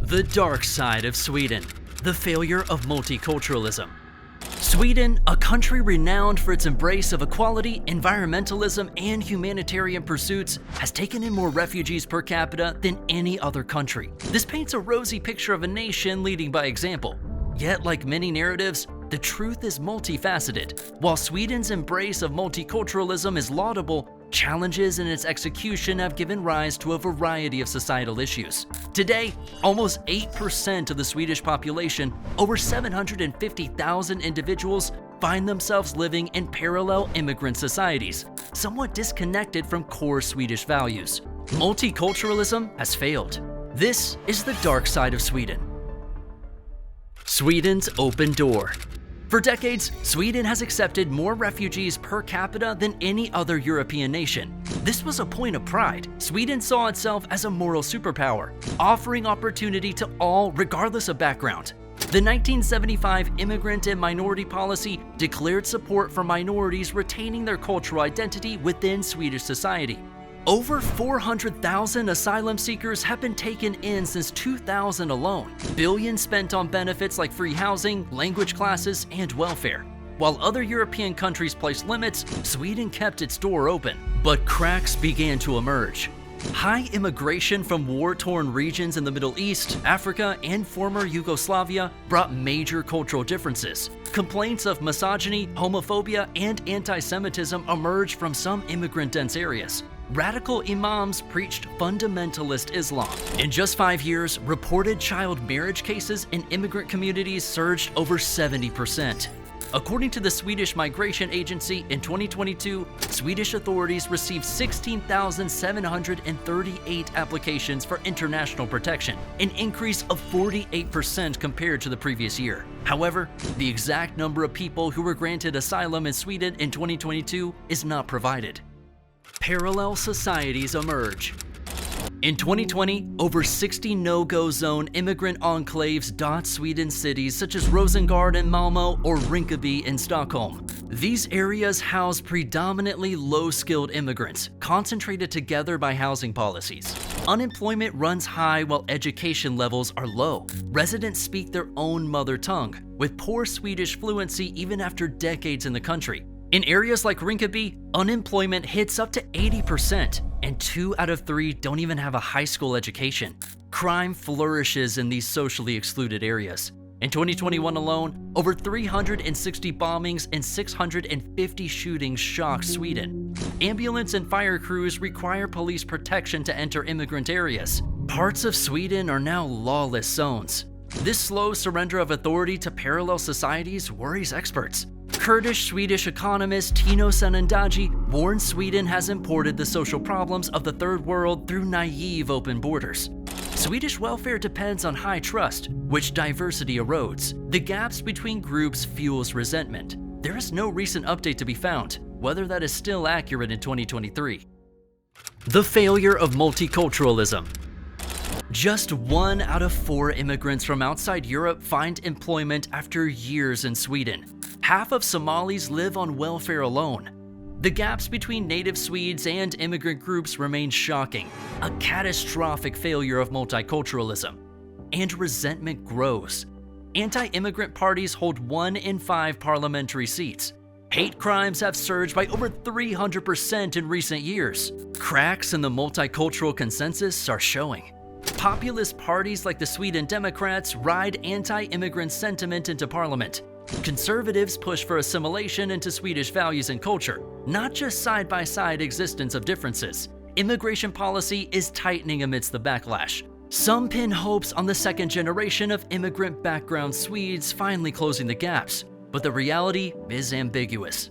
The dark side of Sweden, the failure of multiculturalism. Sweden, a country renowned for its embrace of equality, environmentalism, and humanitarian pursuits, has taken in more refugees per capita than any other country. This paints a rosy picture of a nation leading by example. Yet, like many narratives, the truth is multifaceted. While Sweden's embrace of multiculturalism is laudable, challenges in its execution have given rise to a variety of societal issues. Today, almost 8% of the Swedish population, over 750,000 individuals, find themselves living in parallel immigrant societies, somewhat disconnected from core Swedish values. Multiculturalism has failed. This is the dark side of Sweden. Sweden's open door. For decades, Sweden has accepted more refugees per capita than any other European nation. This was a point of pride. Sweden saw itself as a moral superpower, offering opportunity to all regardless of background. The 1975 immigrant and minority policy declared support for minorities retaining their cultural identity within Swedish society. Over 400,000 asylum seekers have been taken in since 2000 alone, billions spent on benefits like free housing, language classes, and welfare. While other European countries placed limits, Sweden kept its door open. But cracks began to emerge. High immigration from war-torn regions in the Middle East, Africa, and former Yugoslavia brought major cultural differences. Complaints of misogyny, homophobia, and anti-Semitism emerged from some immigrant-dense areas. Radical imams preached fundamentalist Islam. In just 5 years, reported child marriage cases in immigrant communities surged over 70%. According to the Swedish Migration Agency, in 2022, Swedish authorities received 16,738 applications for international protection, an increase of 48% compared to the previous year. However, the exact number of people who were granted asylum in Sweden in 2022 is not provided. Parallel societies emerge. In 2020, over 60 no-go zone immigrant enclaves dot Sweden's cities such as Rosengård in Malmö or Rinkeby in Stockholm. These areas house predominantly low-skilled immigrants, concentrated together by housing policies. Unemployment runs high while education levels are low. Residents speak their own mother tongue, with poor Swedish fluency even after decades in the country. In areas like Rinkeby, unemployment hits up to 80%, and 2 out of 3 don't even have a high school education. Crime flourishes in these socially excluded areas. In 2021 alone, over 360 bombings and 650 shootings shocked Sweden. Ambulance and fire crews require police protection to enter immigrant areas. Parts of Sweden are now lawless zones. This slow surrender of authority to parallel societies worries experts. Kurdish-Swedish economist Tino Sanandaji warns Sweden has imported the social problems of the third world through naive open borders. Swedish welfare depends on high trust, which diversity erodes. The gaps between groups fuels resentment. There is no recent update to be found, whether that is still accurate in 2023. The failure of multiculturalism. Just 1 out of 4 immigrants from outside Europe find employment after years in Sweden. Half of Somalis live on welfare alone. The gaps between native Swedes and immigrant groups remain shocking, a catastrophic failure of multiculturalism. And resentment grows. Anti-immigrant parties hold 1 in 5 parliamentary seats. Hate crimes have surged by over 300% in recent years. Cracks in the multicultural consensus are showing. Populist parties like the Sweden Democrats ride anti-immigrant sentiment into parliament. Conservatives push for assimilation into Swedish values and culture, not just side-by-side existence of differences. Immigration policy is tightening amidst the backlash. Some pin hopes on the second generation of immigrant background Swedes finally closing the gaps, but the reality is ambiguous.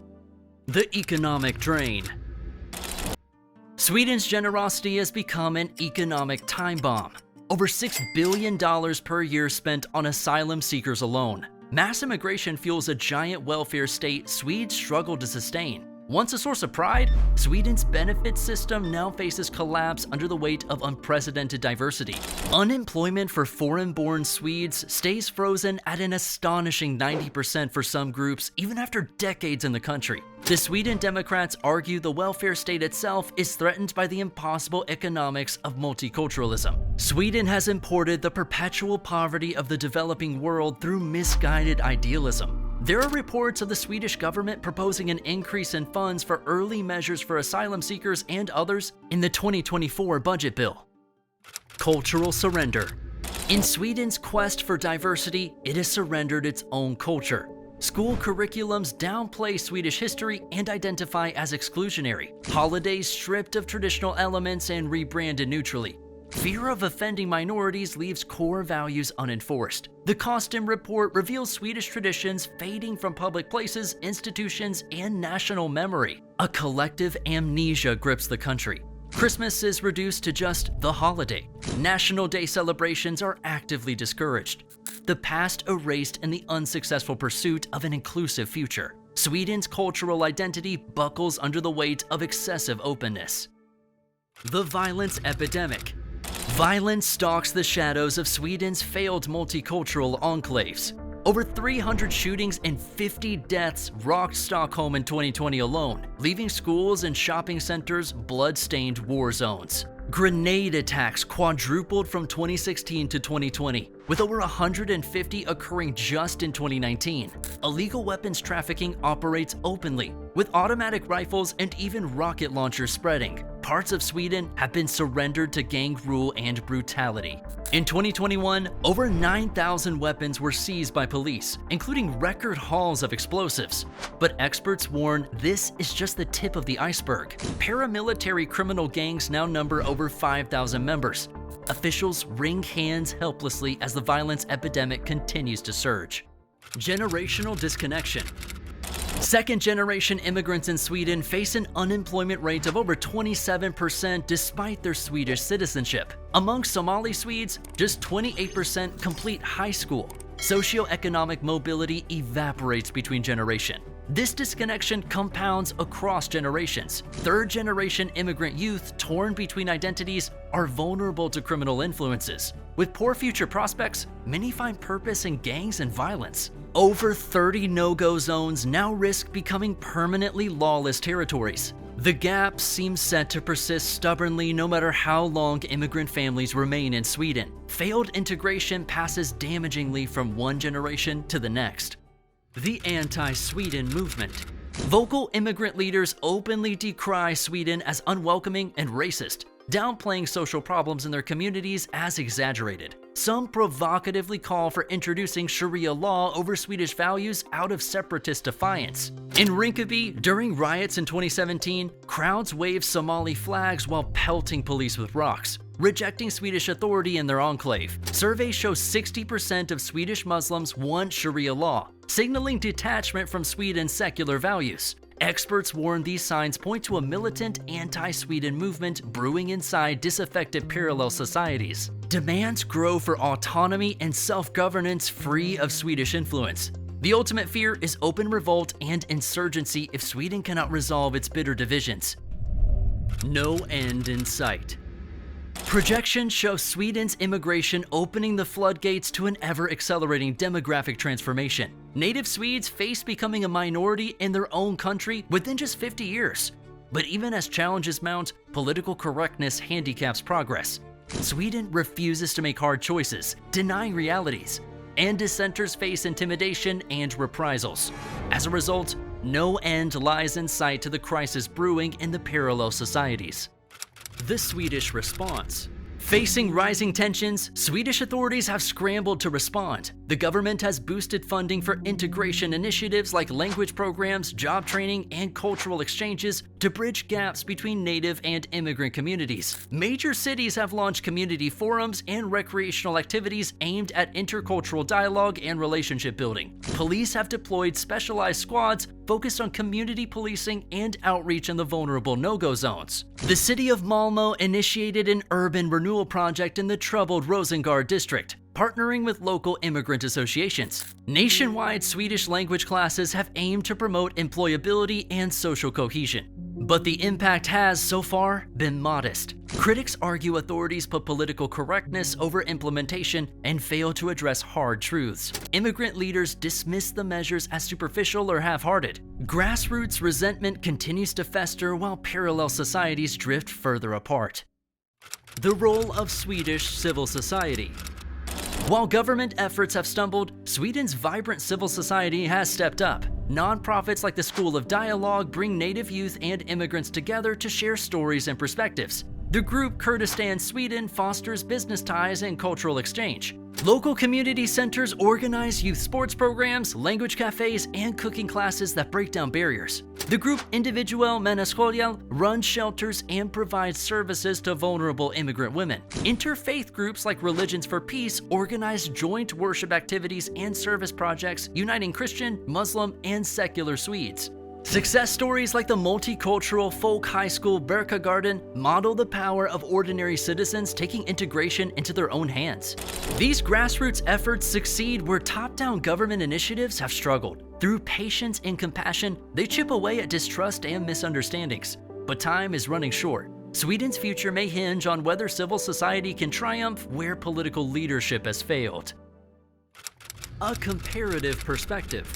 The economic drain. Sweden's generosity has become an economic time bomb. Over $6 billion per year spent on asylum seekers alone. Mass immigration fuels a giant welfare state Swedes struggle to sustain. Once a source of pride, Sweden's benefit system now faces collapse under the weight of unprecedented diversity. Unemployment for foreign-born Swedes stays frozen at an astonishing 90% for some groups, even after decades in the country. The Sweden Democrats argue the welfare state itself is threatened by the impossible economics of multiculturalism. Sweden has imported the perpetual poverty of the developing world through misguided idealism. There are reports of the Swedish government proposing an increase in funds for early measures for asylum seekers and others in the 2024 budget bill. Cultural surrender. In Sweden's quest for diversity, it has surrendered its own culture. School curriculums downplay Swedish history and identify as exclusionary. Holidays stripped of traditional elements and rebranded neutrally. Fear of offending minorities leaves core values unenforced. The costume report reveals Swedish traditions fading from public places, institutions, and national memory. A collective amnesia grips the country. Christmas is reduced to just the holiday. National Day celebrations are actively discouraged. The past erased in the unsuccessful pursuit of an inclusive future. Sweden's cultural identity buckles under the weight of excessive openness. The violence epidemic. Violence stalks the shadows of Sweden's failed multicultural enclaves. Over 300 shootings and 50 deaths rocked Stockholm in 2020 alone, leaving schools and shopping centers blood-stained war zones. Grenade attacks quadrupled from 2016 to 2020, with over 150 occurring just in 2019. Illegal weapons trafficking operates openly, with automatic rifles and even rocket launchers spreading. Parts of Sweden have been surrendered to gang rule and brutality. In 2021, over 9,000 weapons were seized by police, including record hauls of explosives. But experts warn this is just the tip of the iceberg. Paramilitary criminal gangs now number over 5,000 members. Officials wring hands helplessly as the violence epidemic continues to surge. Generational disconnection. Second-generation immigrants in Sweden face an unemployment rate of over 27% despite their Swedish citizenship. Among Somali Swedes, just 28% complete high school. Socio-economic mobility evaporates between generations. This disconnection compounds across generations. Third-generation immigrant youth torn between identities are vulnerable to criminal influences. With poor future prospects, many find purpose in gangs and violence. Over 30 no-go zones now risk becoming permanently lawless territories. The gap seems set to persist stubbornly no matter how long immigrant families remain in Sweden. Failed integration passes damagingly from one generation to the next. The anti-Sweden movement. Vocal immigrant leaders openly decry Sweden as unwelcoming and racist, downplaying social problems in their communities as exaggerated. Some provocatively call for introducing Sharia law over Swedish values out of separatist defiance. In Rinkeby, during riots in 2017, crowds waved Somali flags while pelting police with rocks, rejecting Swedish authority in their enclave. Surveys show 60% of Swedish Muslims want Sharia law, signaling detachment from Sweden's secular values. Experts warn these signs point to a militant anti-Sweden movement brewing inside disaffected parallel societies. Demands grow for autonomy and self-governance free of Swedish influence. The ultimate fear is open revolt and insurgency if Sweden cannot resolve its bitter divisions. No end in sight. Projections show Sweden's immigration opening the floodgates to an ever-accelerating demographic transformation. Native Swedes face becoming a minority in their own country within just 50 years. But even as challenges mount, political correctness handicaps progress. Sweden refuses to make hard choices, denying realities, and dissenters face intimidation and reprisals. As a result, no end lies in sight to the crisis brewing in the parallel societies. The Swedish response. Facing rising tensions, Swedish authorities have scrambled to respond. The government has boosted funding for integration initiatives like language programs, job training, and cultural exchanges to bridge gaps between native and immigrant communities. Major cities have launched community forums and recreational activities aimed at intercultural dialogue and relationship building. Police have deployed specialized squads focused on community policing and outreach in the vulnerable no-go zones. The city of Malmö initiated an urban renewal project in the troubled Rosengård district, partnering with local immigrant associations. Nationwide Swedish language classes have aimed to promote employability and social cohesion. But the impact has, so far, been modest. Critics argue authorities put political correctness over implementation and fail to address hard truths. Immigrant leaders dismiss the measures as superficial or half-hearted. Grassroots resentment continues to fester while parallel societies drift further apart. The role of Swedish civil society. While government efforts have stumbled, Sweden's vibrant civil society has stepped up. Nonprofits like the School of Dialogue bring native youth and immigrants together to share stories and perspectives. The group Kurdistan Sweden fosters business ties and cultural exchange. Local community centers organize youth sports programs, language cafes, and cooking classes that break down barriers. The group Individuell Människohjälp runs shelters and provides services to vulnerable immigrant women. Interfaith groups like Religions for Peace organize joint worship activities and service projects uniting Christian, Muslim, and secular Swedes. Success stories like the multicultural folk high school Berkagarden model the power of ordinary citizens taking integration into their own hands. These grassroots efforts succeed where top-down government initiatives have struggled. Through patience and compassion, they chip away at distrust and misunderstandings. But time is running short. Sweden's future may hinge on whether civil society can triumph where political leadership has failed. A comparative perspective.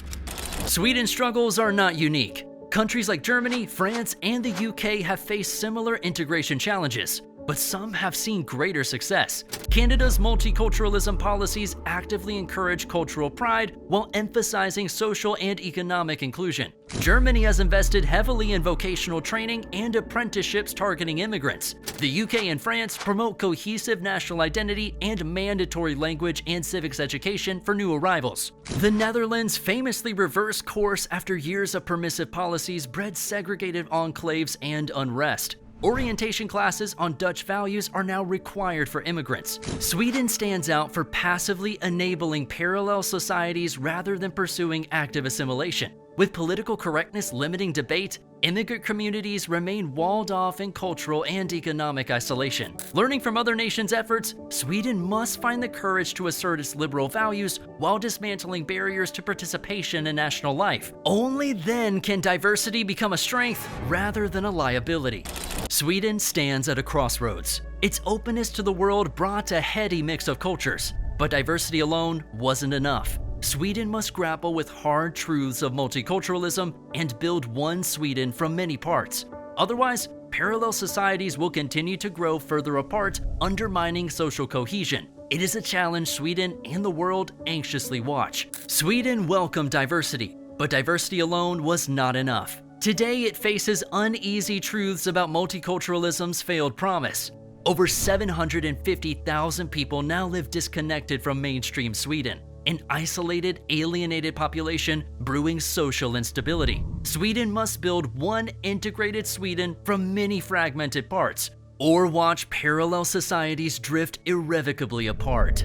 Sweden's struggles are not unique. Countries like Germany, France, and the UK have faced similar integration challenges, but some have seen greater success. Canada's multiculturalism policies actively encourage cultural pride while emphasizing social and economic inclusion. Germany has invested heavily in vocational training and apprenticeships targeting immigrants. The UK and France promote cohesive national identity and mandatory language and civics education for new arrivals. The Netherlands famously reversed course after years of permissive policies bred segregated enclaves and unrest. Orientation classes on Dutch values are now required for immigrants. Sweden stands out for passively enabling parallel societies rather than pursuing active assimilation. With political correctness limiting debate, immigrant communities remain walled off in cultural and economic isolation. Learning from other nations' efforts, Sweden must find the courage to assert its liberal values while dismantling barriers to participation in national life. Only then can diversity become a strength rather than a liability. Sweden stands at a crossroads. Its openness to the world brought a heady mix of cultures, but diversity alone wasn't enough. Sweden must grapple with hard truths of multiculturalism and build one Sweden from many parts. Otherwise, parallel societies will continue to grow further apart, undermining social cohesion. It is a challenge Sweden and the world anxiously watch. Sweden welcomed diversity, but diversity alone was not enough. Today, it faces uneasy truths about multiculturalism's failed promise. Over 750,000 people now live disconnected from mainstream Sweden. An isolated, alienated population brewing social instability. Sweden must build one integrated Sweden from many fragmented parts, or watch parallel societies drift irrevocably apart.